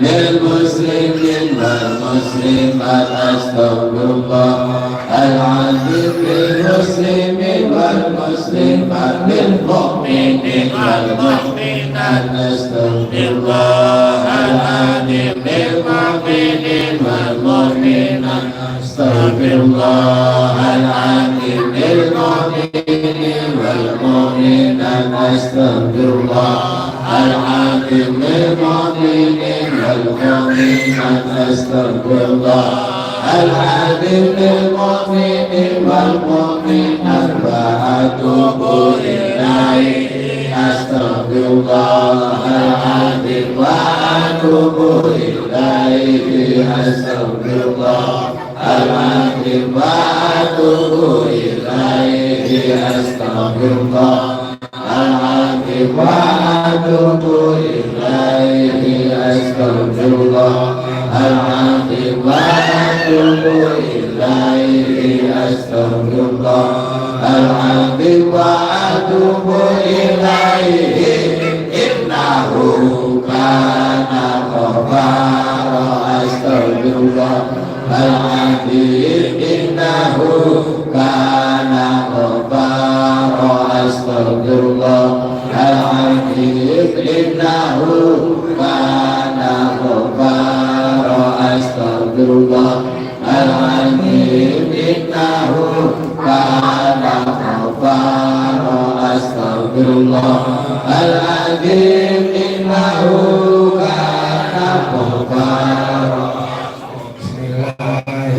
للمسلمين والمسلمات أستغفر الله العظيم للمسلمين والمسلمات للمؤمنين والمؤمنات أستغفر الله العظيم للمؤمنين والمؤمنات أستغفر الله العظيم للمؤمنين والمؤمنات أستغفر الله العظيم للمؤمنين والمؤمنات أستغفر الله العظيم للمؤمنين والمؤمنات وأتوب إليه أستغفر الله العظيم وأتوب إليه أستغفر الله العظيم وأتوب إليه أستغفر الله العظيم وأتوب إليه أستغفر الله العظيم وأتوب إليه أستغفر الله العظيم وأتوب إليه إنه كان غفارا أستغفر الله العظيم إنه كان غفارا أستغفر الله العظيم إنه كان غفارا أستغفر الله العظيم إنه كان غفارا أستغفر الله العظيم إنه كان غفارا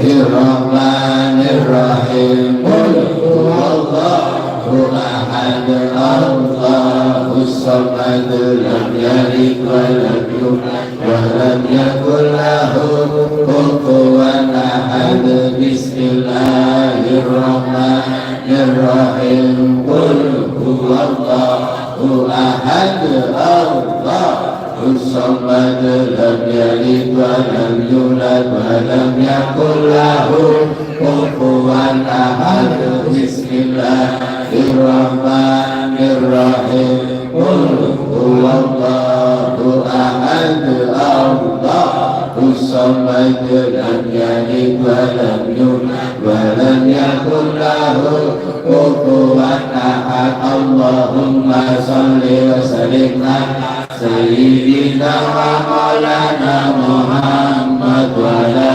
الرحمن الرحيم قل هو الله أحد الله الصمد لم يلد ولم يولد ولم يكن له كفوا أحد بسم الله الرحمن الرحيم قل هو الله أحد الله الصمد لم يلد ولم يولد ولم يكن له كفوا أحد بسم الله الرحمن الرحيم قل هو الله أحد الله الصمد لم يلد ولم يولد ولم يكن له كفوا أحد اللهم صل وسلم على سيدنا ومولانا محمد وعلى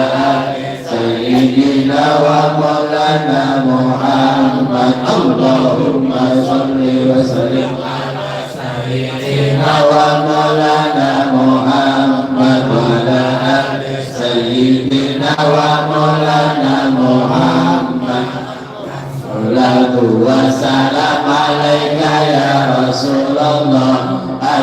سيدنا ومولانا محمد اللهم صل وسلم على سيدنا ومولانا محمد وعلى سيدنا ومولانا محمد الصلاة والسلام عليك يا رسول الله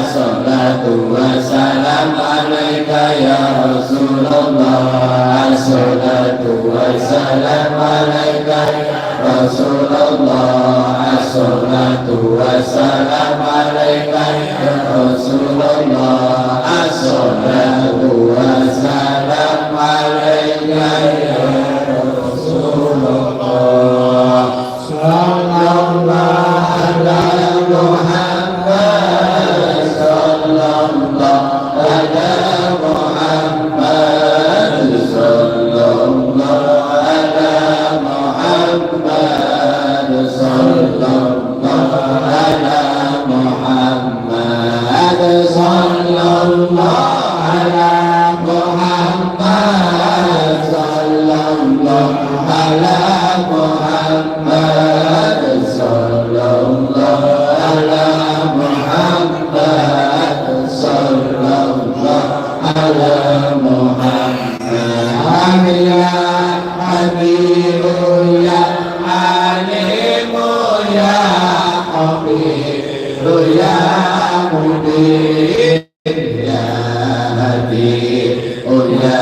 الصلاة والسلام عليك يا رسول الله الصلاة والسلام عليك يا رسول الله الصلاة والسلام عليك يا رسول الله الصلاة والسلام عليك يا رسول الله صلى الله على محمد صلى الله على محمد صلى الله على محمد صلى الله على محمد صلى الله على محمد صلى الله على محمد صلى الله على محمد صلى الله على محمد يا حبيب يا عليم يا خبير يا مبين يا حبيب يا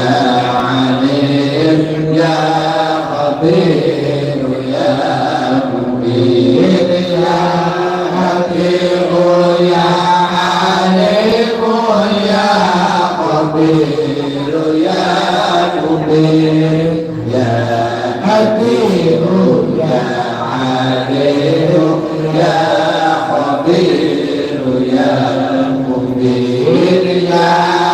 عليم يا خبير يا مبين يا حبيب يا عليم يا خبير يا مبين يا حبيب يا عليم يا خبير يا مبين يا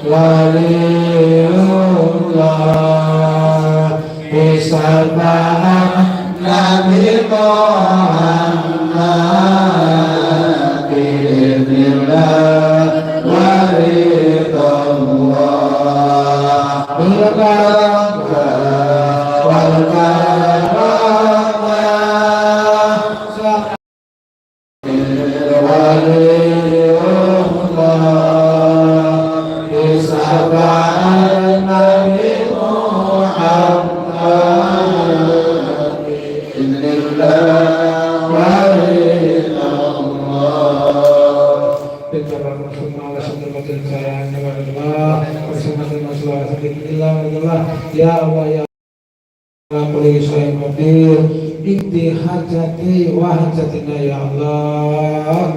waliullah bisabah Nabi Muhammad biidznillah waridullah ya Allah ya Kulli syai'in qadir ikti hajati wa hajatina ya Allah.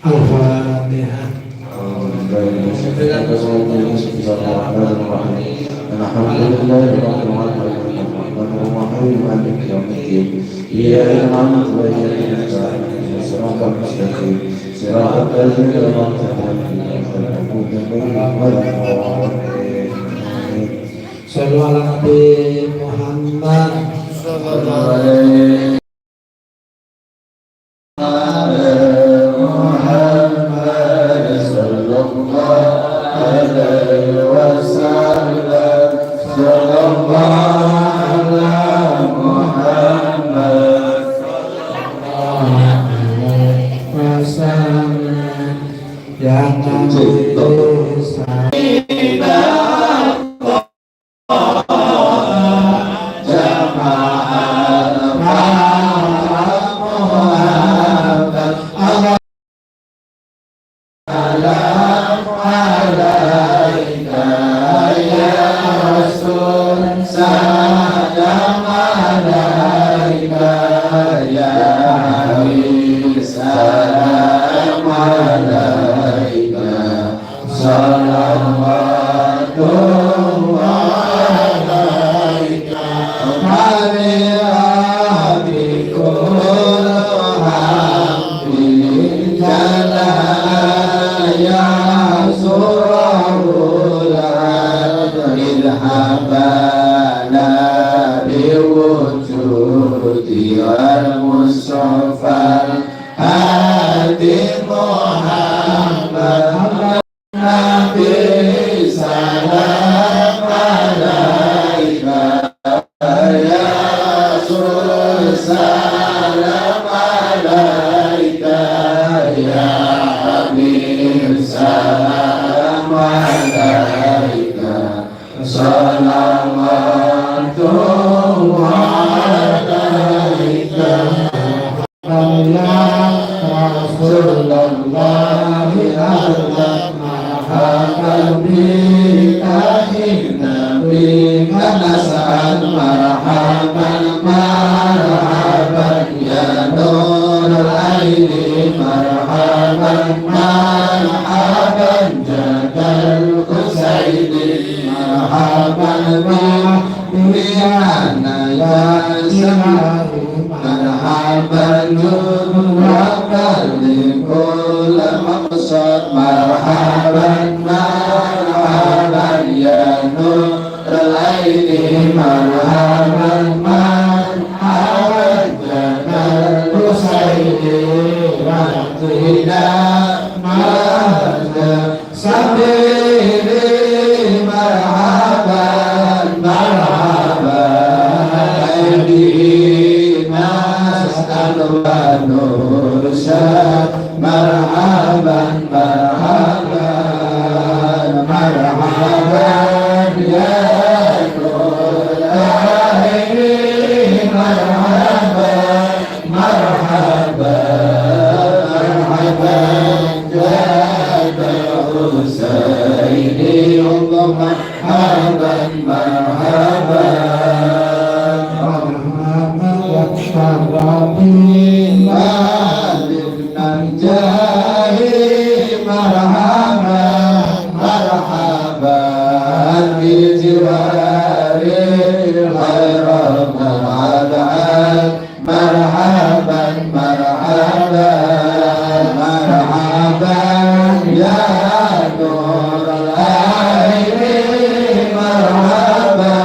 Al-Fatihah. Sallu ala Nabi Muhammad sallallahu alaihi أبعد مرحبا مرحبا مرحبا يا نور العين مرحبا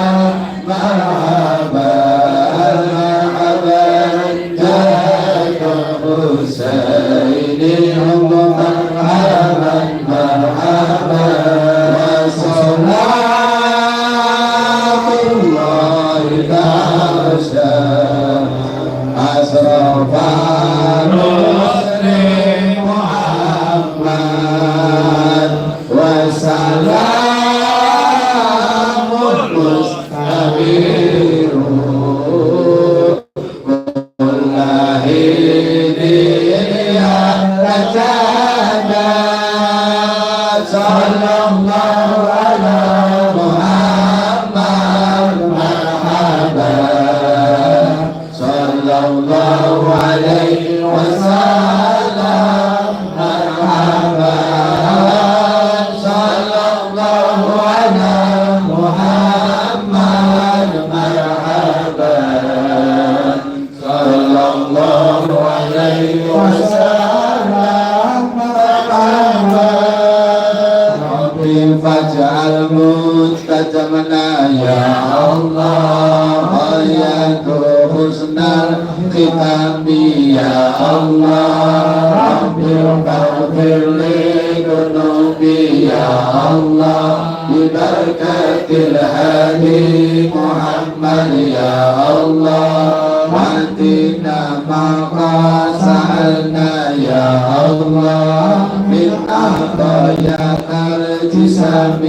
مرحبا مرحبا يا حسين مرحبا مرحبا وصلاة الله تعالى أشرف الرسل محمد وسلام المستقيم كل حين يا رجانا صلى الله على محمد مرحبا صلى الله عليه وسلم مرحبا صلى الله على محمد مرحبا صلى الله عليه وسلم مرحبا ربي فاجعل مستجبنا يا الله آيات حسن الختام يا الله ربي اغفر لي ذنوبي يا الله ببركة الهادي محمد يا الله واهدنا ما قد سألنا يا الله من عطاياك الجسام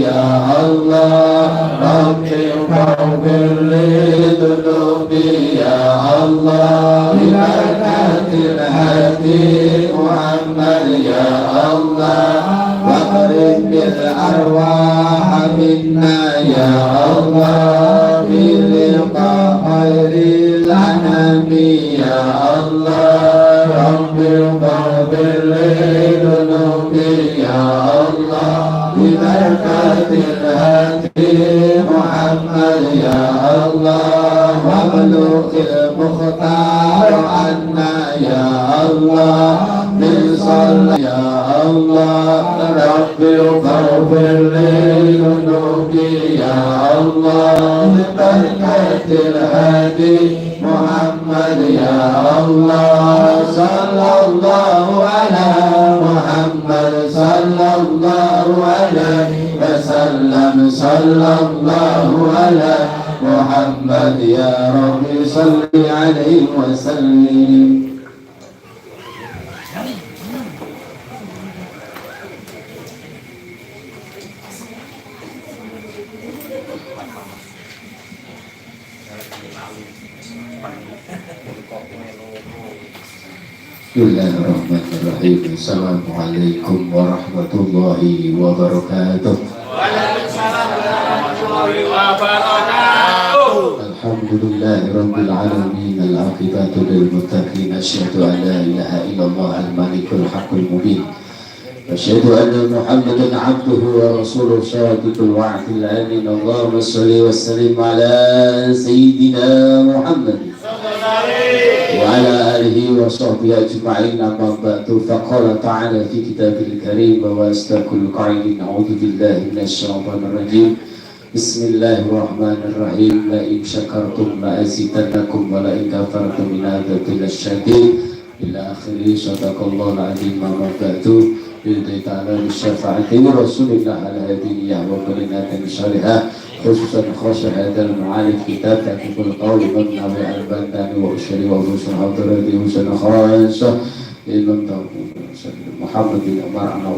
يا الله ربي اغفر لي ذنوبي يا الله ببركة الهادي محمد يا الله واخرج بالأرواح منا يا الله بلقاء خير الأنام يا الله ربي اغفر لي ذنوبي يا الله ببركة الهادي محمد يا الله وابلغ المختار عنا يا الله من صلى يا الله ربي اغفر لي ذنوبي يا الله ببركة الهادي محمد يا الله صلى الله على محمد صلى الله عليه وسلم صلى الله على محمد يا ربي صل عليه وسلم. Bismillahirrahmanirrahim. Assalamualaikum warahmatullahi wabarakatuh. Waalaikumsalam warahmatullahi wabarakatuh. Alhamdulillahi rabbil alamin. Al-aqibatu lil muttaqin. Asyhadu an la ilaha illallah al-malikul haqqul mubin. Asyhadu anna Muhammadan abduhu wa rasuluhu shadiqul wa'dil amin. Allahumma shalli wa sallim ala sayyidina Muhammad وعلى آله وصحبه أجمعين. أما بعد فقال تعالى في كتابه الكريم وأصدق القائلين أعوذ بالله من الشيطان الرجيم بسم الله الرحمن الرحيم لئن شكرتم لأزيدنكم ولئن كفرتم من عذاب لشديد إلى آخره. صدق الله العظيم. أما بعد بإذن تعالى بالشفاعة رسول الله الهدية وكلمات شرها خصوصا خاص هذا المعالج كتاب تحقيق القول مبنى والبندان وأشري وروس حضر بحسن خاصة للمن محمد بن أمرنا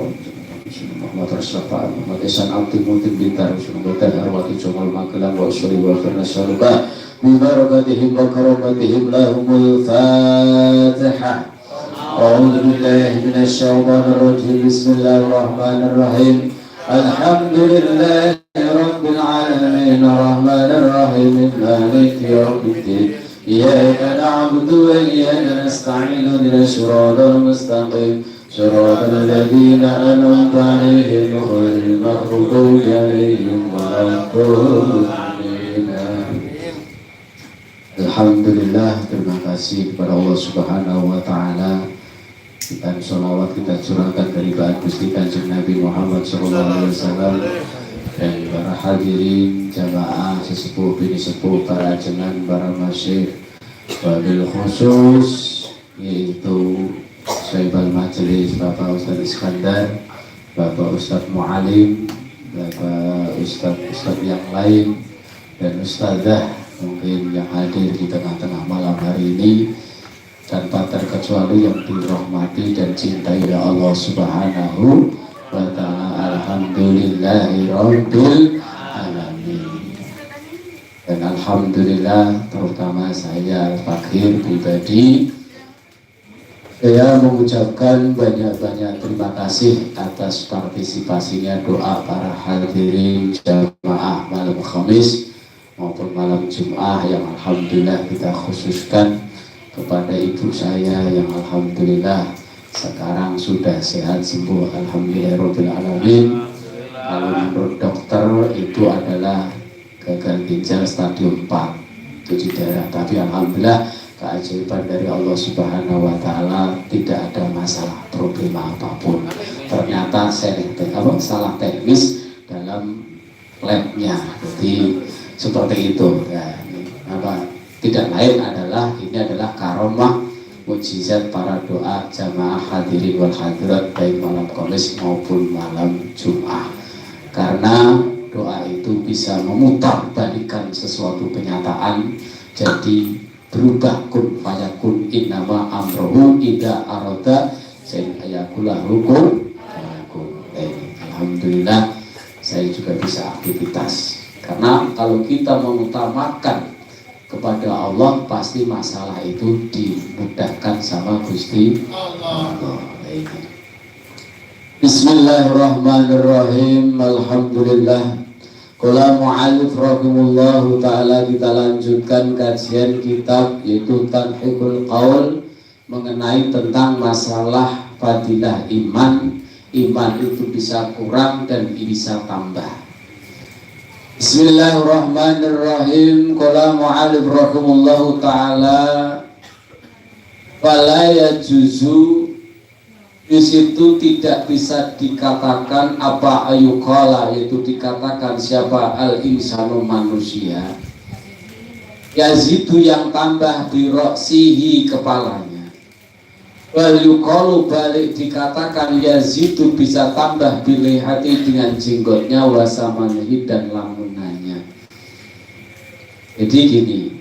محمد الشفاعة محمد إسان عبد الموتن بنتار وشنبتان أرواح جمال مكلام وأشري وآخرنا الشرقاء ببركتهم وكرامتهم لهم الفاتحة. أعوذ بالله من الشيطان الرجيم. بسم الله الرحمن الرحيم. الحمد لله رب العالمين الرحمن الرحيم مالك يوم الدين إياك نعبد وإياك نستعين اهدنا الصراط المستقيم صراط الذين أنعمت عليهم غير المغضوب عليهم ولا الضالين. Alhamdulillah, terima kasih kepada Allah Subhanahu wa Ta'ala. Kita sholawat kita curahkan kehadirat Gusti Kanjeng Nabi Muhammad SAW dan para hadirin jamaah sesepuh bini sepuh, para ajengan, para masyayikh, wabil khusus yaitu Syaibal Majelis Bapak Ustadz Iskandar, Bapak Ustadz Mu'alim, Bapak Ustadz yang lain, dan Ustadzah mungkin yang hadir di tengah-tengah malam hari ini, tanpa terkecuali yang dirahmati dan cintai oleh Allah Subhanahu wa Ta'ala. Alhamdulillahirabbil alamin. Dan alhamdulillah, terutama saya Fakir pribadi, saya mengucapkan banyak-banyak terima kasih atas partisipasinya doa para hadirin jamaah malam Khamis maupun malam Jum'ah yang alhamdulillah kita khususkan kepada ibu saya yang alhamdulillah sekarang sudah sehat sembuh, alhamdulillahirabbil alamin. Kalau menurut dokter itu adalah gagal ginjal stadium 4 cuci darah, tapi alhamdulillah keajaiban dari Allah Subhanahu wa Ta'ala tidak ada masalah problema apapun. Ternyata salah teknis dalam labnya, jadi seperti itu ya. Tidak lain adalah ini adalah karomah mukjizat para doa jamaah hadirin wal hadirat baik malam Kamis maupun malam Jum'ah, karena doa itu bisa memutar balikan sesuatu kenyataan jadi berubah kun fayakun, innama amrohu ida aroda sen ayakulah hukum. Alhamdulillah saya juga bisa aktivitas, karena kalau kita mengutamakan kepada Allah pasti masalah itu dimudahkan sama Gusti Allah. Bismillahirrahmanirrahim. Alhamdulillah. Qala mu'allif rahimahullahu ta'ala, kita lanjutkan kajian kitab yaitu Tanhikul Qaul mengenai tentang masalah fadilah iman. Iman itu bisa kurang dan bisa tambah. Bismillahirrahmanirrahim. Qala mu'allif rahimahullahu ta'ala, fala yajuzu, di situ tidak bisa dikatakan apa ayuqala, yaitu dikatakan siapa al-insanu manusia, yazidu yang tambah di roksihi kepalanya, wal yuqalu balik dikatakan yazidu bisa tambah bilihati dengan jenggotnya, wasamanihi dan lamunannya. Jadi gini,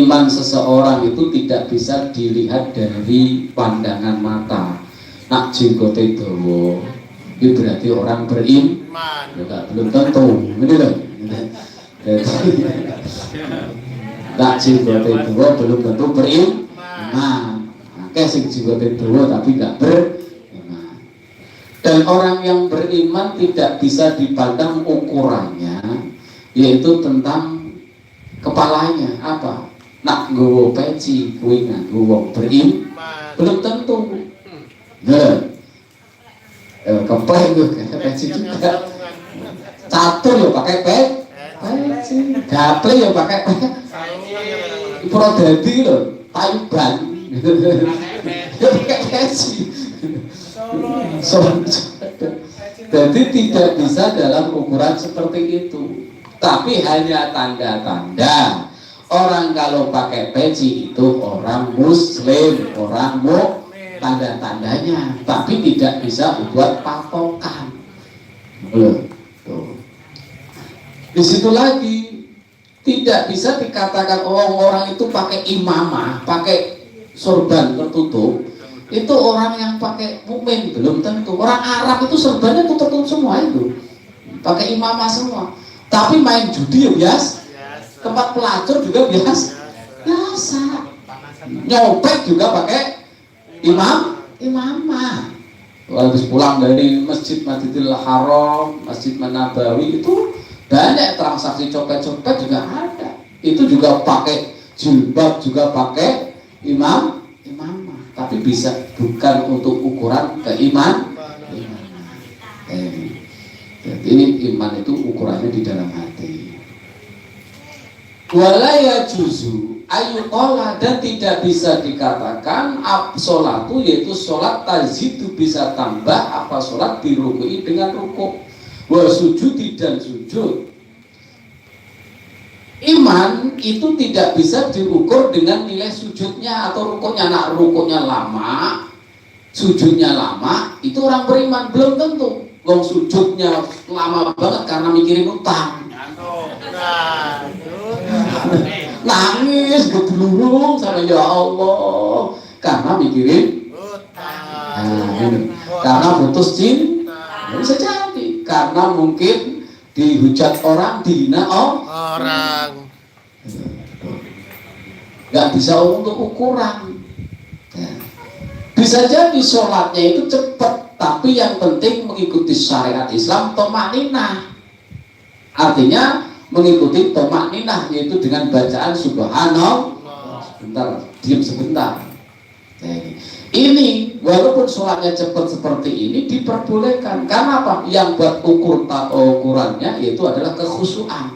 iman seseorang itu tidak bisa dilihat dari pandangan mata. Nak jenggote dawa itu berarti orang beriman. Ya, belum tentu. Ini loh. Nak jenggote dawa belum tentu beriman. Nah, sing jenggote dawa tapi nggak beriman. Dan orang yang beriman tidak bisa dipandang ukurannya, yaitu tentang kepalanya apa. Nak nggowo peci kuwi nganggo wong beriman belum tentu. Nah, kepleng peci juga. Catur ya pakai peci, gaple ya pakai prodadi lho, Taiwan. Ya pakai peci. Jadi tidak bisa dalam ukuran seperti itu. Tapi hanya tanda-tanda. Orang kalau pakai peci itu orang muslim, orang tanda-tandanya, tapi tidak bisa buat patokan. Di situ lagi tidak bisa dikatakan orang itu pakai imamah, pakai sorban tertutup, itu orang yang pakai mukmin belum tentu. Orang Arab itu sorbannya tertutup semua itu, pakai imamah semua. Tapi main judi ya biasa. Tempat pelacur juga biasa. Nyopet juga pakai imamah. Habis pulang dari Masjid Masjidil Haram, Masjid Nabawi itu banyak transaksi copet-copet juga ada. Itu juga pakai jilbab, juga pakai imamah. Tapi bisa bukan untuk ukuran keimanan. Jadi iman itu ukurannya di dalam hati. Walaya juzu ayyuqala, dan tidak bisa dikatakan sholatu, yaitu sholat tazidu bisa tambah apa sholat dirukui dengan rukuk, wa sujudi dan sujud. Iman itu tidak bisa diukur dengan nilai sujudnya atau rukuknya. Nah, rukuknya lama, sujudnya lama, itu orang beriman. Belum tentu. Wong sujudnya lama banget karena mikirin utang, nangis gedulung sama ya Allah karena mikirin karena putus cinta. Bisa jadi karena mungkin dihujat orang, dihina orang, nggak bisa untuk ukuran. Bisa jadi sholatnya itu cepat, tapi yang penting mengikuti syariat Islam tomakninah. Artinya mengikuti tomakninah, yaitu dengan bacaan subhanallah. Sebentar, diam sebentar. Ini walaupun sholatnya cepat seperti ini diperbolehkan. Karena apa? Yang buat ukurannya yaitu adalah kekhusyuan.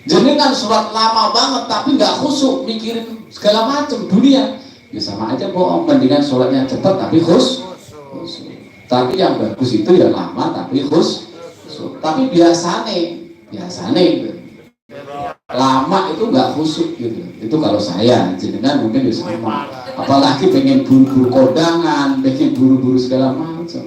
Jadi kan sholat lama banget tapi nggak khusyuk, mikirin segala macam dunia. Ya sama aja bohong, mendingan sholatnya cepat tapi khusyuk. Tapi yang bagus itu ya lama tapi khusyuk. Tapi biasanya lama itu nggak khusyuk gitu. Itu kalau saya, jenengan mungkin bisa sama. Apalagi pengen buru-buru kondangan, pengen buru-buru segala macam.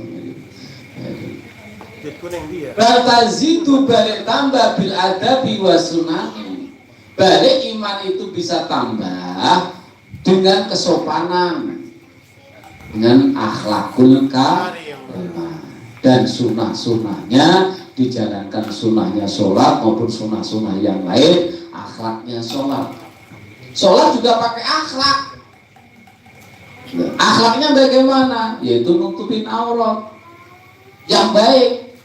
Bertazidu balik tambah bil adabi wa sunani. Balik iman itu bisa tambah dengan kesopanan, dengan akhlakul karimah, dan sunnah-sunnahnya dijalankan, sunnahnya sholat maupun sunnah-sunnah yang lain, akhlaknya sholat. Sholat juga pakai akhlak. Akhlaknya bagaimana? Yaitu nutupin aurat yang baik.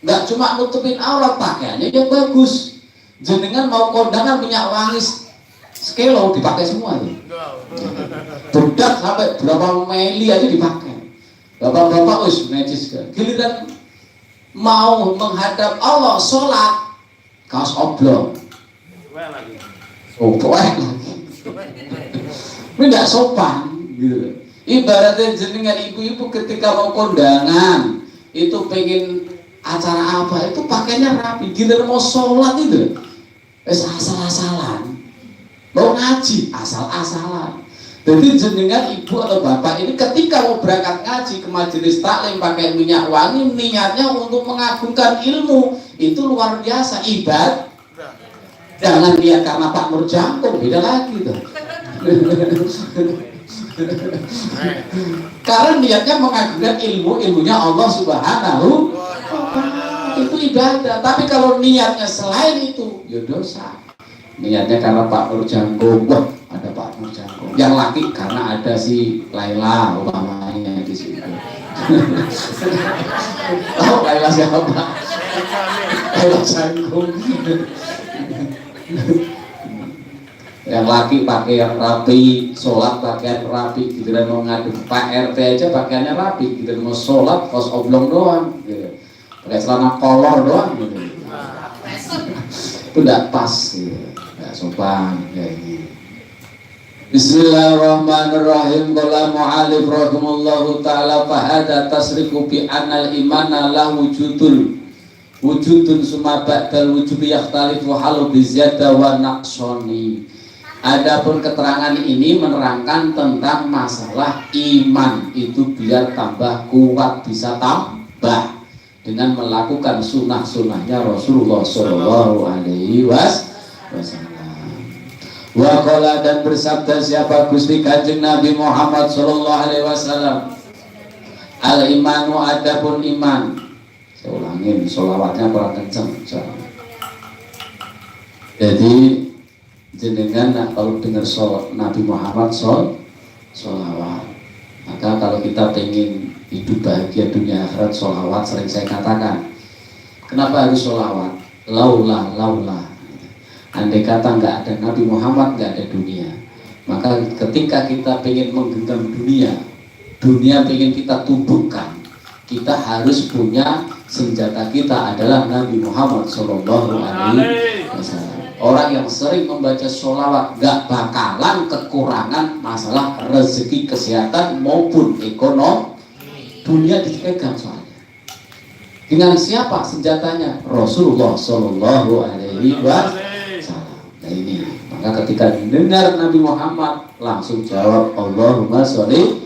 Nggak cuma nutupin aurat, pakaiannya yang bagus. Jenengan mau kondangan minyak wangi sekilo dipakai semua tuh. Bedak sampai berapa mili aja dipakai. Bapak-bapak wis najis kan. Giliran mau menghadap Allah sholat kaos oblong. Lagi. Ini tidak sopan gitu. Ibaratnya jenengan ibu-ibu ketika mau kondangan itu pengen acara apa itu pakainya rapi. Giliran mau sholat itu asal-asalan. Mau ngaji asal-asalan. Jadi jenengan ibu atau bapak ini ketika mau berangkat ngaji ke majelis taklim pakai minyak wangi, niatnya untuk mengagungkan ilmu, itu luar biasa. Ibadah jangan lihat karena Pak Nur Jangkung, beda lagi tuh. Karena niatnya mengagungkan ilmunya Allah Subhanahu wa Ta'ala, itu ibadah. Tapi kalau niatnya selain itu ya dosa. Niatnya karena Pak Nur Jangkung, wah ada Pak Nur Jangkung. Yang laki karena ada si Laila umpamanya di situ. Tahu Laila siapa? Laila Jangkung. Yang laki pakai yang rapi, sholat pakaian rapi, gitu. Dan mau ngadu Pak RT aja pakaiannya rapi, gitu. Mau sholat kaos oblong doang, gitu. Pakai celana kolor doang, gitu. Itu tidak pas, gitu. Tidak sopan kayak gitu. Bismillahirrahmanirrahim. Qala mu'alif rahimahullahu ta'ala fahada tasriku bi anal imana la wujudun summa ba'dal wujubi yakhtalifu halu bizyada wa naqsoni. Adapun keterangan ini menerangkan tentang masalah iman itu biar tambah kuat, bisa tambah dengan melakukan sunnah-sunnahnya Rasulullah Shallallahu Alaihi Wasallam. Wa qala, dan bersabda siapa Gusti Kanjeng Nabi Muhammad Shallallahu Alaihi Wasallam, al imanu, adapun iman. Saya ulangin, sholawatnya kurang kenceng. Jadi jenengan kalau dengar Nabi Muhammad sholawat, maka kalau kita pengen hidup bahagia dunia akhirat, sholawat sering saya katakan. Kenapa harus sholawat? Laulah andai kata nggak ada Nabi Muhammad, nggak ada dunia. Maka ketika kita pengen menggenggam dunia pengen kita tubuhkan, kita harus punya senjata, kita adalah Nabi Muhammad Sallallahu Alaihi Wasallam. Orang yang sering membaca sholawat gak bakalan kekurangan masalah rezeki, kesehatan maupun ekonomi. Dunia dipegang soalnya. Dengan siapa senjatanya? Rasulullah Shallallahu Alaihi Wasallam. Nah ini, maka ketika dengar Nabi Muhammad langsung jawab Allahumma sholli.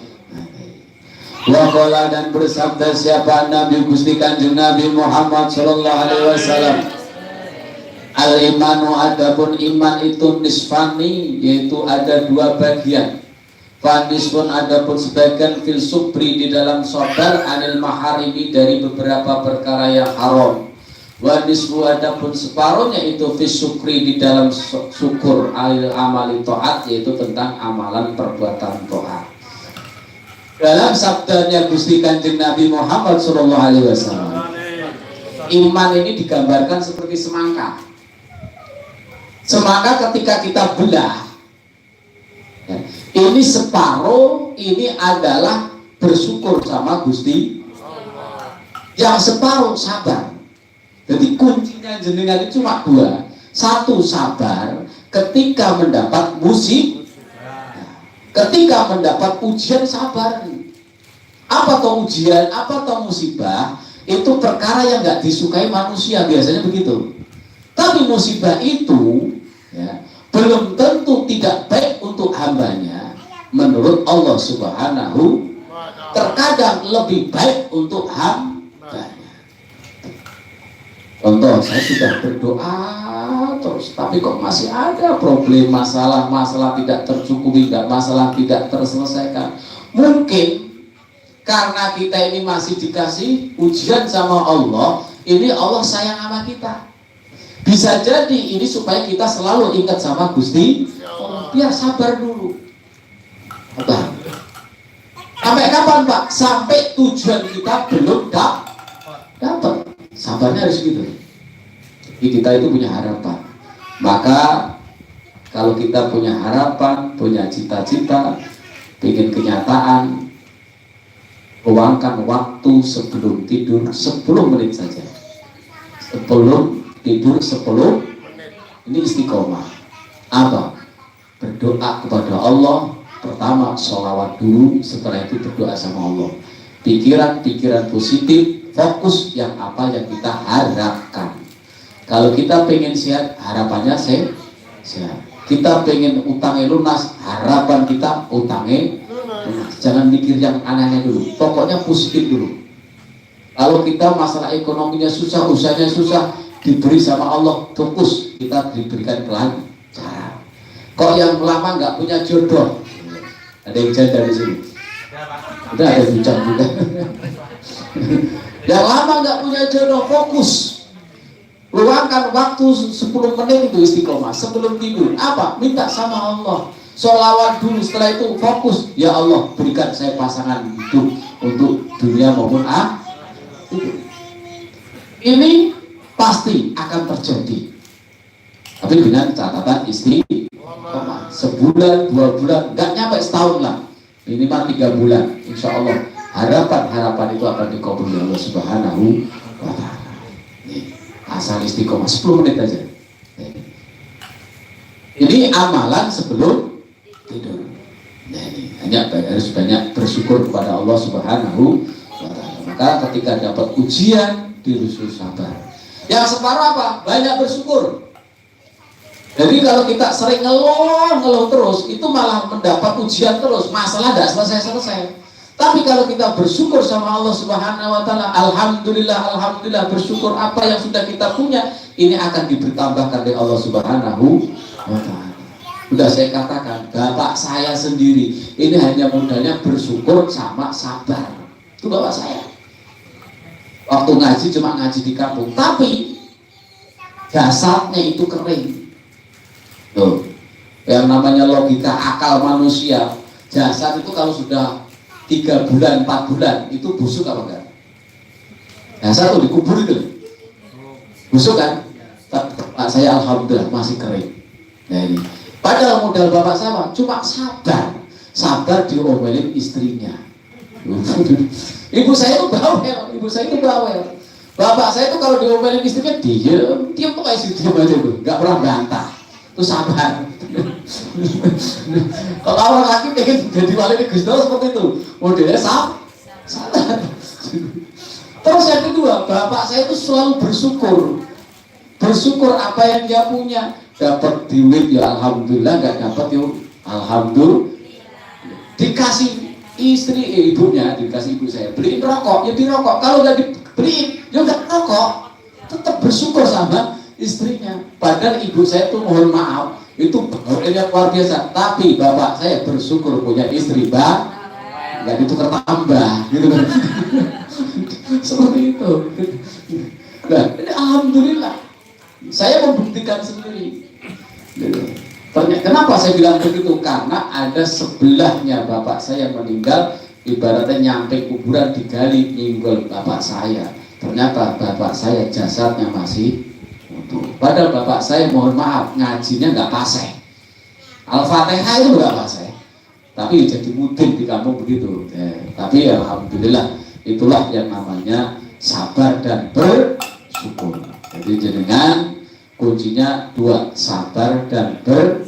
Waqala dan bersabda siapa Nabi Gusti Kanjeng Nabi Muhammad Shallallahu Alaihi Wasallam. Al-imanu adapun iman itu nisfani, yaitu ada dua bagian. Fanis pun adapun sebagian fil supri di dalam sabar anil maharimi dari beberapa perkara yang haram. Wanisbu adapun separuhnya itu fis sukri di dalam syukur alil amali taat, yaitu tentang amalan perbuatan taat. Dalam sabdanya Gusti Kanjeng Nabi Muhammad Shallallahu Alaihi Wasallam, iman ini digambarkan seperti semangka. Semangka ketika kita belah, ya, ini separuh, ini adalah bersyukur sama Gusti. Yang separuh sabar. Jadi kuncinya jenengan itu cuma dua. Satu sabar ketika mendapat musibah. Ketika mendapat ujian sabar. Apa toh ujian, apa toh musibah? Itu perkara yang nggak disukai manusia, biasanya begitu. Tapi musibah itu ya, belum tentu tidak baik untuk hambanya. Menurut Allah Subhanahu, terkadang lebih baik untuk hambanya. Contoh, saya sudah berdoa terus, tapi kok masih ada problem, masalah tidak tercukupi, masalah tidak terselesaikan. Mungkin karena kita ini masih dikasih ujian sama Allah, ini Allah sayang sama kita. Bisa jadi ini supaya kita selalu ingat sama Gusti. Biar sabar dulu. Sabar. Sampai kapan Pak? Sampai tujuan kita belum dapat. Sabarnya harus gitu. Jadi kita itu punya harapan. Maka kalau kita punya harapan, punya cita-cita, ingin kenyataan, luangkan waktu sebelum tidur 10 menit saja. Sebelum tidur 10 ini istiqomah. Apa? Berdoa kepada Allah. Pertama sholawat dulu, setelah itu berdoa sama Allah. Pikiran-pikiran positif, fokus yang apa yang kita harapkan. Kalau kita pengen sehat, harapannya sehat. Kita pengen utangnya lunas, harapan kita utangnya lunas. Jangan mikir yang aneh-aneh dulu, pokoknya positif dulu. Kalau kita masalah ekonominya susah, usahanya susah, diberi sama Allah, fokus, kita diberikan kelancaran. Kok yang lama nggak punya jodoh? Ada yang janda di sini. Udah ada bincang juga. Yang lama nggak punya jodoh, fokus. Luangkan waktu 10 menit itu istiqomah sebelum tidur. Apa? Minta sama Allah. Sholawat dulu, setelah itu fokus. Ya Allah, berikan saya pasangan hidup untuk dunia maupun akhirat. Ini pasti akan terjadi, tapi dengan catatan istiqomah. Sebulan, 2 bulan, nggak nyampe setahun lah, minimal 3 bulan, insya Allah harapan itu akan dikabul oleh Allah Subhanahu wa Ta'ala. Asal istiqomah 10 menit aja. Ini amalan sebelum tidur. Nah, ini harus banyak bersyukur kepada Allah Subhanahu wa Ta'ala. Maka ketika dapat ujian, disuruh sabar. Yang separuh apa? Banyak bersyukur. Jadi kalau kita sering ngeluh terus, itu malah mendapat ujian terus, masalah tidak selesai-selesai. Tapi kalau kita bersyukur sama Allah Subhanahu wa Ta'ala, alhamdulillah, bersyukur apa yang sudah kita punya, ini akan ditambahkan oleh Allah Subhanahu wa Ta'ala. Sudah saya katakan, bapak saya sendiri ini hanya modalnya bersyukur sama sabar. Itu bapak saya. Waktu ngaji cuma ngaji di kampung, tapi jasadnya itu kering. Tuh, yang namanya logika akal manusia, jasad itu kalau sudah 3 bulan, 4 bulan itu busuk apa enggak? Jasad tuh dikubur itu busuk kan? Pak saya alhamdulillah masih kering. Nah ini, padahal modal bapak sama cuma sabar diomelin istrinya. Ibu saya itu bawel, Bapak saya itu kalau diomelin istrinya diam tuh kayak diam aja tuh, nggak pernah bantah. Itu sabar. Kalau orang laki pengen jadi wali Gusti Allah seperti itu, modelnya sabar. Terus yang kedua, bapak saya itu selalu bersyukur apa yang dia punya. Dapat duit ya alhamdulillah, nggak dapat ya alhamdulillah. Dikasih istri ibunya, dikasih ibu saya beliin rokok ya dirokok, kalau nggak dibeliin ya nggak rokok, tetap bersyukur sama istrinya. Padahal ibu saya tuh mohon maaf itu yang luar biasa, tapi bapak saya bersyukur punya istri nggak ditukar tambah gitu kan. Seperti itu. Nah, ini alhamdulillah saya membuktikan sendiri. Kenapa saya bilang begitu? Karena ada sebelahnya bapak saya meninggal, ibaratnya nyampe kuburan digali nyinggol bapak saya. Ternyata bapak saya jasadnya masih utuh. Padahal bapak saya mohon maaf ngajinya nggak fasih. Al-Fatihah itu nggak fasih. Tapi jadi mudin di kampung begitu. Tapi alhamdulillah itulah yang namanya sabar dan bersyukur. Jadi jenengan kuncinya dua, sabar dan bersyukur.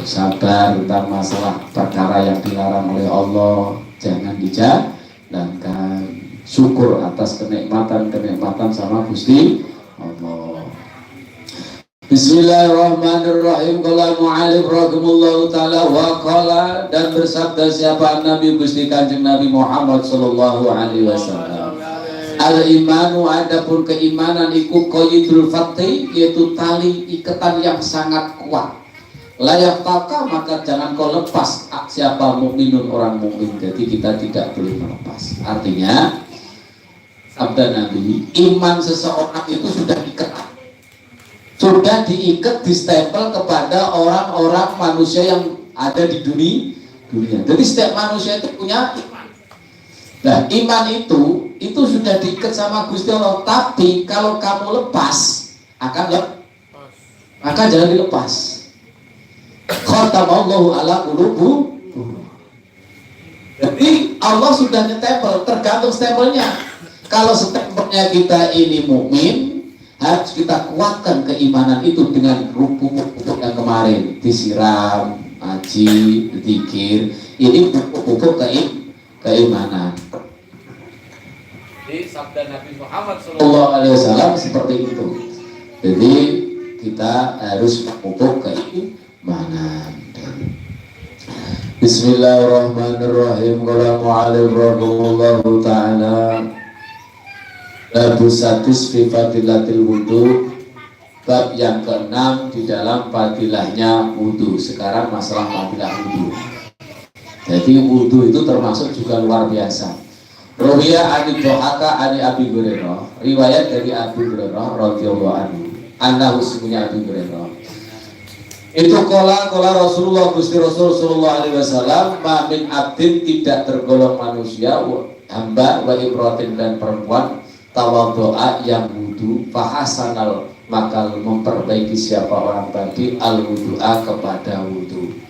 Sabar tentang masalah perkara yang dilarang oleh Allah jangan dijalankan. Syukur atas kenikmatan sama Gusti Allah. Bismillahirrahmanirrahim. Qala mu'alif rahimahullahu ta'ala wa qala, dan bersabda siapa Nabi Gusti Kanjeng Nabi Muhammad sallallahu alaihi wasallam. Al-imanu, adapun keimanan iku qaidul fathi, yaitu tali ikatan yang sangat kuat. Layak taka, maka jangan kau lepas siapa mukminun orang mukmin. Jadi kita tidak boleh melepas. Artinya sabda Nabi, iman seseorang itu sudah diikat, distempel kepada orang-orang manusia yang ada di dunia. Jadi setiap manusia itu punya iman. Nah, iman itu sudah diikat sama Gusti Allah. Tapi kalau kamu lepas, maka jangan dilepas. Khatamallahu ala qulubu. Jadi Allah sudah nyetempel, tergantung stempelnya. Kalau stempelnya kita ini mukmin, harus kita kuatkan keimanan itu dengan pupuk yang kemarin disiram, ngaji, zikir. Ini pupuk keimanan. Di sabda Nabi Muhammad SAW seperti itu. Jadi kita harus memupuk keimanan. Bismillahirrahmanirrahim. Qala mu'allim rahimahullahu ta'ala. Babu sadis fi fadilatil wudu. Bab yang ke-6 di dalam fadilahnya wudu. Sekarang masalah fadilah wudu. Jadi wudu itu termasuk juga luar biasa. Ruwiya ani Dohaka ani Abi Hurairah. Riwayat dari Abi Hurairah radhiyallahu anhu. Anna husmunya Abi Hurairah. Itu kola Rasulullah Gusti Rasul sallallahu alaihi wasallam, ma min abdin, tidak tergolong manusia, hamba wa imratin, dan perempuan, tawaddoa yang wudu, fahasanal, maka memperbaiki siapa orang tadi al wudu'a kepada wudu.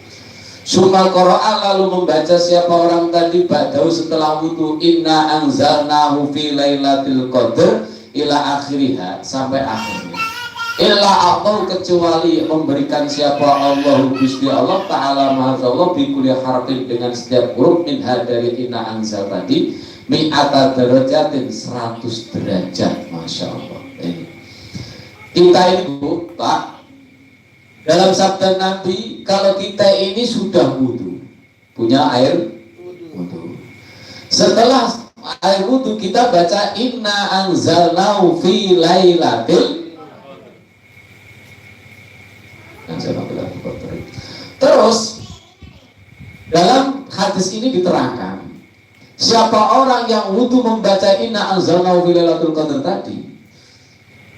Summa qara'a, lalu membaca siapa orang tadi ba'dahu setelah wudu, inna anzalnahu fi lailatul qadr ila akhiriha, sampai akhirnya. Illa Allah, kecuali memberikan siapa Allah Gusti Allah Ta'ala Maha Allah bi kulli harfin, dengan setiap huruf minha dari inna anzal tadi, mi'ata darajatin, 100 derajat. Masya Allah. Kita itu Pak, dalam sabda Nabi, kalau kita ini sudah wudu, punya air wudu, setelah air wudu kita baca inna anzalnahu fi lailatil. Terus dalam hadis ini diterangkan, siapa orang yang wudu membaca inna anzalnahu fi lailatul qadar tadi,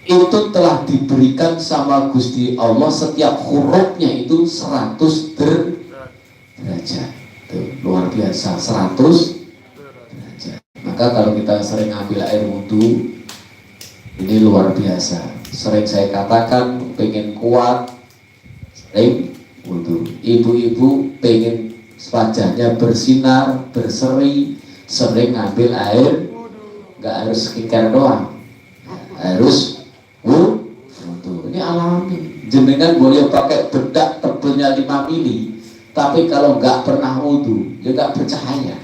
itu telah diberikan sama Gusti Allah setiap hurufnya itu 100 derajat. Tuh, luar biasa, 100 derajat. Maka kalau kita sering ambil air wudu, ini luar biasa. Sering saya katakan, pengen kuat, sering wudu. Ibu-ibu pengen wajahnya bersinar, berseri, sering ngambil air nggak harus skincare doang, harus wudu. Ini alami. Jenengan boleh pakai bedak tebelnya 5 mili, tapi kalau nggak pernah wudu, ya nggak bercahaya.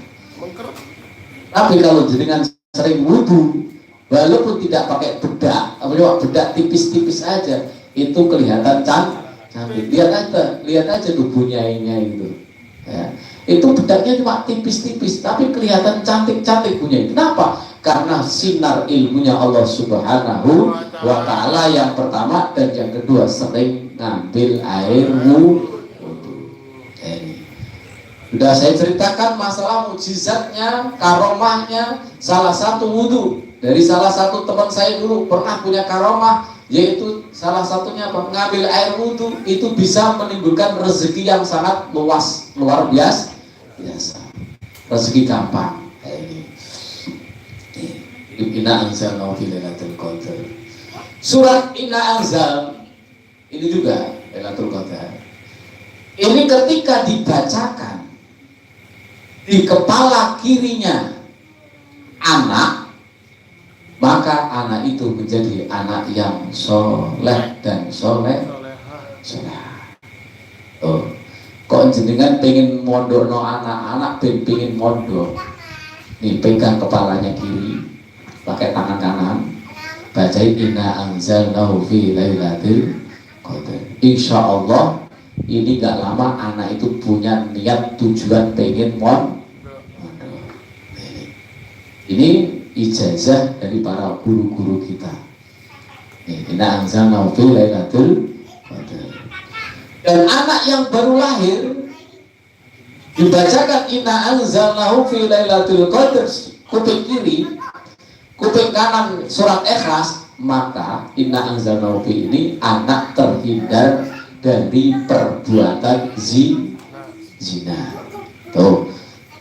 Tapi kalau jenengan sering wudu, walaupun tidak pakai bedak, bedak tipis-tipis aja, itu kelihatan cantik. Lihat aja tuh bunyainya itu. Ya. Itu bedaknya cuma tipis-tipis, tapi kelihatan cantik-cantik bunyai. Kenapa? Karena sinar ilmunya Allah Subhanahu wa Ta'ala yang pertama, dan yang kedua sering ngambil air wudu. Sudah saya ceritakan masalah mujizatnya, karomahnya, salah satu wudu. Dari salah satu teman saya dulu pernah punya karomah, yaitu salah satunya apa? Ngambil air wudu itu bisa menimbulkan rezeki yang sangat luas, luar biasa. Rezeki gampang. Inna anzalnahu fi lailatul qadar. Surat Inna Anzal ini juga Lailatul Qadar. Ini ketika dibacakan di kepala kirinya anak, maka anak itu menjadi anak yang soleh dan soleh. Oh, kok jenengan pengen mondok no anak pengen mondok, nih pegang kepalanya kiri, pakai tangan kanan, bacain Inna anzalnahu fi lailatul qadar. Insya Allah ini gak lama anak itu punya niat tujuan pengen mondok. Ini ijazah dari para guru-guru kita. Inna anzalnahu fi lailatul qadar. Dan anak yang baru lahir dibacakan Inna anzalnahu fi lailatul qadar kuping kiri, kuping kanan surat Ikhlas, maka Inna anzalnahu fi ini anak terhindar dari perbuatan zina. Tuh,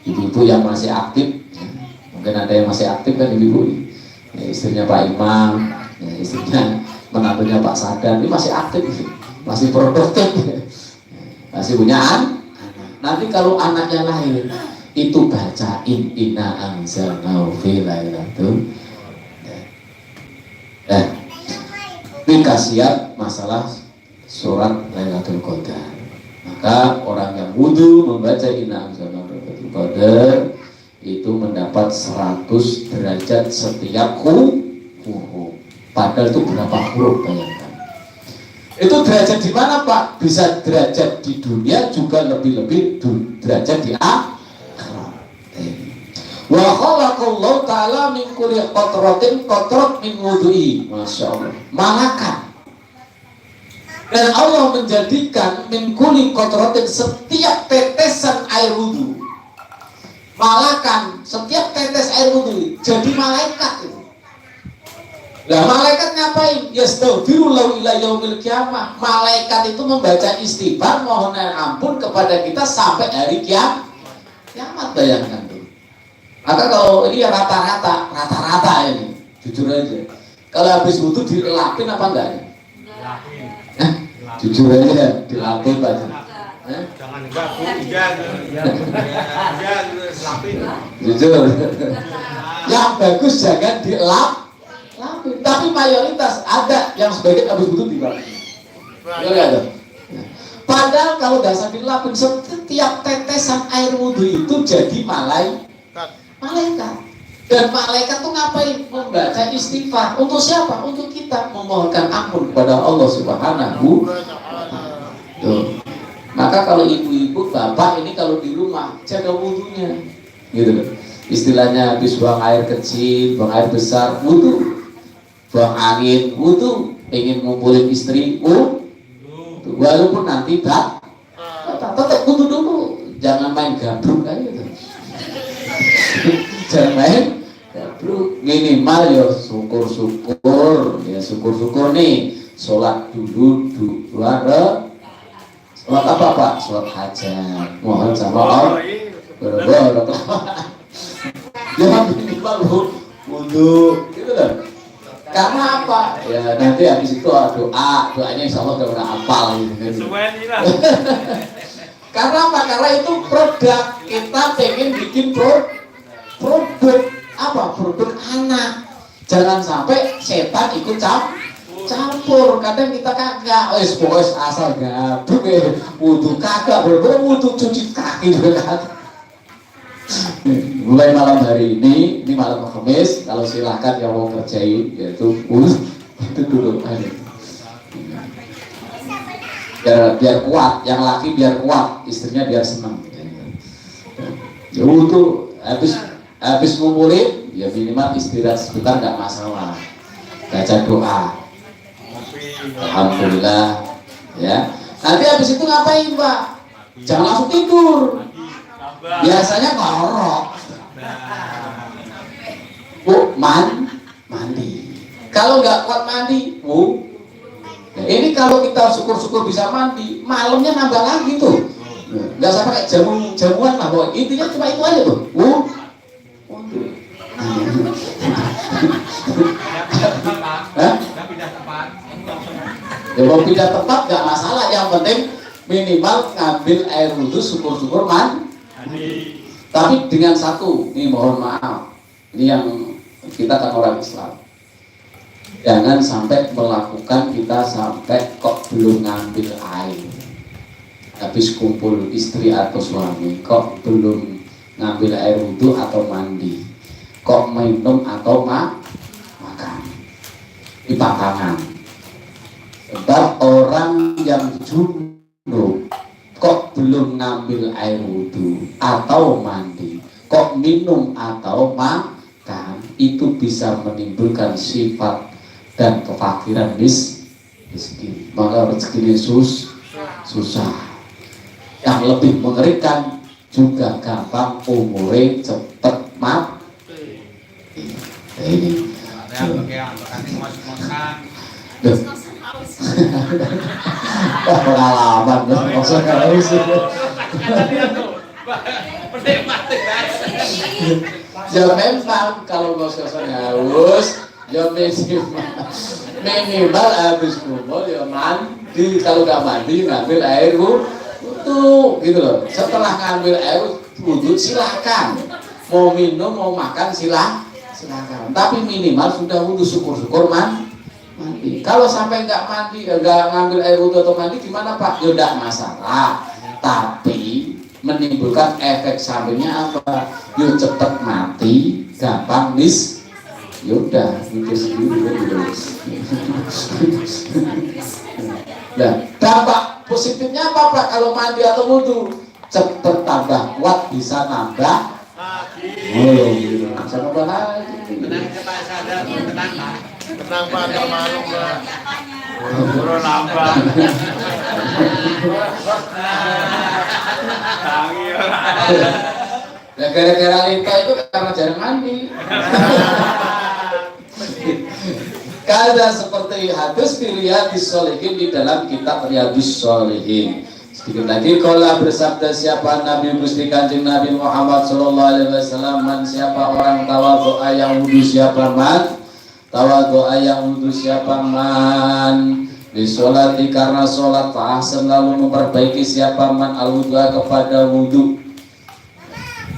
ibu-ibu yang masih aktif, mungkin ada yang masih aktif kan ibu-ibu, ya, istrinya Pak Imam, ya, istrinya menantunya Pak Sadan, ini masih aktif, masih produktif, masih punya anak. Nanti kalau anaknya lahir, itu bacain Inna anzalnahu fi lailatul qadar. Ini kasihan masalah surat Lailatul Qadar. Maka orang yang wudu membaca Inna anzalnahu fi lailatul qadar itu mendapat 100 derajat setiap huruf. Padahal itu berapa huruf, bayangkan. Itu derajat di mana, Pak? Bisa derajat di dunia, juga lebih-lebih derajat di akhirat. Wa khalaqallahu ta'ala min kulli qatratin qatrat min wudu'i. Masya Allah. Malakat. Dan Allah menjadikan min kulli qatratin, setiap tetesan air wudu. Malakan, setiap tetes air wudu jadi malaikat itu. Nah, malaikat ngapain? Yastaghfirullahu ila yaumil qiyamah. Malaikat itu membaca istighfar, mohon ampun kepada kita sampai hari kiamat, bayangkan tuh. Maka kalau ini ya rata-rata ini, jujur aja. Kalau habis wudu dilapin apa enggak? Dilapin. Jujur aja, dilapin aja. Jangan enggak, lapin. Jujur. Yang bagus jangan dilapin. Tapi mayoritas ada yang sebagian habis wudu dilapin. Padahal kalau nggak sambil dilapin, setiap tetesan air wudu itu jadi malaikat. Dan malaikat tuh ngapain? Membaca istighfar. Untuk siapa? Untuk kita memohonkan ampun kepada Allah Subhanahu wa Ta'ala. Maka kalau ibu-ibu, bapak ini kalau di rumah jaga wudunya, gitu loh. Istilahnya habis buang air kecil, buang air besar, wudu. Buang angin, wudu. Pengen ngumpulin istri, walaupun nanti tetap wudu dulu. Jangan main gabruk aja gitu. Jangan main gabruk. Minimal ya syukur-syukur, ya syukur-syukur nih. Sholat dulu dua sholat apa Pak? Sholat hajat. Mohon sama Allah. Boro-boro. Jangan minimal wudu, gitu loh. Karena apa? Ya nanti habis itu doanya insya Allah udah pernah hafal gitu. Karena apa? Karena itu produk, kita pengen bikin produk apa? Produk anak. Jangan sampai setan ikut campur. Kadang kita kagak, wes asal gabung wudu kagak, wudu cuci kaki juga. Mulai malam hari ini malam Kamis, kalau silahkan yang mau kerjain yaitu itu dulu. Biar kuat, yang laki biar kuat, istrinya biar senang. Ya wudu habis ngumpulin, ya minimal istirahat sebentar nggak masalah. Baca doa. Alhamdulillah. Ya. Nanti habis itu ngapain, Pak? Jangan langsung tidur. Biasanya ngorok. Bu, mandi. Kalau nggak kuat mandi, Bu. Nah, ini kalau kita syukur-syukur bisa mandi, malamnya nambah lagi tuh. Nggak sampai kayak jamuan lah, pokoknya intinya cuma itu aja tuh. Bu. Ya mau pindah tempat nggak masalah, yang penting minimal ngambil air wudhu syukur-syukur mandi. Tapi dengan satu, ini mohon maaf, ini yang kita kan orang Islam, jangan sampai melakukan kita sampai kok belum ngambil air, habis kumpul istri atau suami kok belum ngambil air wudhu atau mandi, kok minum atau makan di pakangan. Sebab orang yang junub kok belum ngambil air wudhu atau mandi, kok minum atau makan, itu bisa menimbulkan sifat dan kefakiran miskin. Maka rezekinya susah. Yang lebih mengerikan juga gampang umure cepet mati. Ini pengalaman maksudnya harus ya memang kalau ngos-ngosan haus ya minimal habis kumpul ya mandi, kalau nggak mandi ngambil air wudhu gitu loh. Setelah ngambil air wudhu silakan, mau minum mau makan silakan, tapi minimal sudah wudhu, syukur-syukur mandi. Kalau sampai nggak mandi, nggak ngambil air wudhu atau mandi gimana Pak? Ya nggak masalah, tapi menimbulkan efek sampingnya apa? Ya cepet mati, gampang yaudah mikir sendiri gitu. Nah, dampak positifnya apa Pak kalau mandi atau wudhu? Cepet tambah kuat, bisa nambah gitu. Bisa nambah lagi. Tenang Pak, gak malu Pak. Bro nambah. Nah, gara-gara Lita itu karena jarang mandi. Kada seperti hadis Riyadhis Shalihin di dalam kitab Riyadhis Shalihin. Sedikit lagi, kalau bersabda siapa Nabi Gusti Kanjeng Nabi Muhammad Sallallahu Alaihi Wasallam, man siapa orang tawadhu yang wudhu siapa man, tawadhu yang wudhu siapa man, di sholati karena sholat, fahsan lalu memperbaiki siapa man al wudhu kepada wudhu,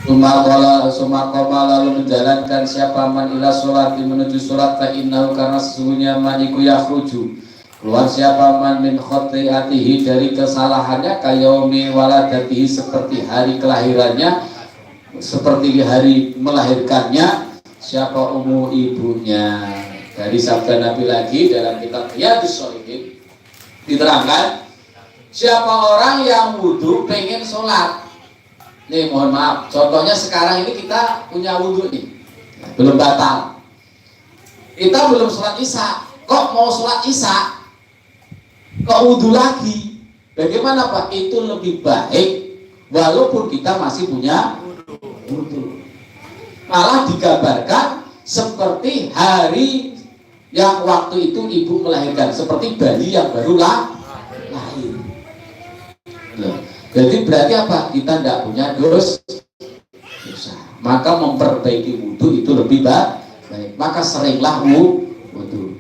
sumakoma lalu menjalankan siapa man ila sholati menuju sholat, fa innahu karena sesungguhnya man iku yakhruju keluar siapa man min khotiatihi dari kesalahannya, kayaumi waladatihi seperti hari kelahirannya, seperti hari melahirkannya, siapa ibunya. Dari sabda Nabi lagi dalam kitab Riyadhis Shalihin diterangkan, siapa orang yang wudhu pengen sholat. Nih mohon maaf, contohnya sekarang ini kita punya wudhu nih, belum batal, kita belum sholat isya, kok mau sholat isya kok wudhu lagi, bagaimana Pak? Itu lebih baik walaupun kita masih punya wudhu. Malah digambarkan seperti hari yang waktu itu ibu melahirkan, seperti bayi yang baru lahir. Jadi berarti apa? Kita tidak punya dosa. Maka memperbaiki wudhu itu lebih baik. Maka seringlah wudhu.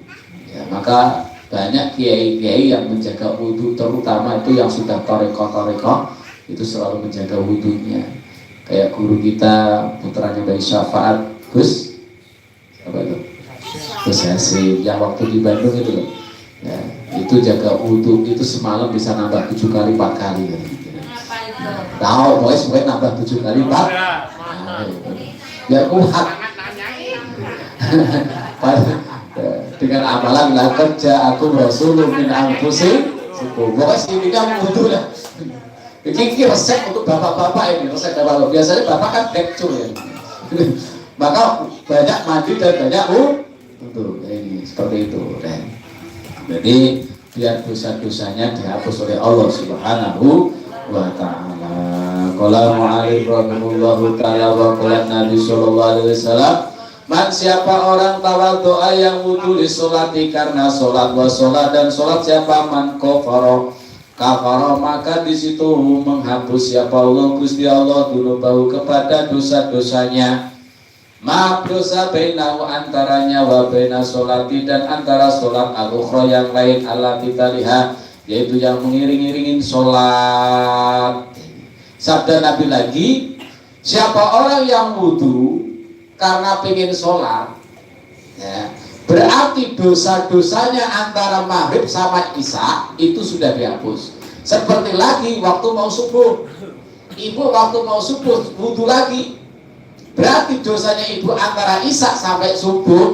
Ya, maka banyak kiai-kiai yang menjaga wudhu, terutama itu yang sudah toreko itu selalu menjaga wudhunya. Kayak guru kita putranya Bayi Syafaat, Gus posesif. Yang waktu di Bandung itu loh, ya, itu jaga wudhu itu semalam bisa nambah 7 kali 4 kali gitu. Tahu pokoknya nambah 7 kali 4. Nah, gitu. Ya kuat. Dengan amalan la kerja aku rasulun min anfusikum. Pokoknya intinya wudhu lah. Ini resep untuk bapak-bapak ini, resep bapak. Biasanya bapak kan tekcur ya. Maka banyak mandi dan banyak wudhu. Ini seperti itu. Jadi biar dosa-dosanya dihapus oleh Allah Subhanahu wa Ta'ala. Qala mu'alif rahimahullahu ta'ala wa qala Nabi sallallahu alaihi wasallam, man siapa orang tawadhu'a yang wudu li sholati karena sholat wa sholat dan sholat, siapa man kafaro maka di situ menghapus siapa Allah Gusti Allah dunubahu kepada dosa-dosanya, maaf dosa bainahu antaranya wa baina sholati dan antara sholat al-ukhra yang lain Allah kita lihat, yaitu yang mengiring-iringin sholat. Sabda Nabi lagi, siapa orang yang wudu karena pengen sholat, ya, berarti dosa-dosanya antara maghrib sama isya itu sudah dihapus. Seperti lagi waktu mau subuh, ibu waktu mau subuh wudu lagi, berarti dosanya ibu antara isya sampai subuh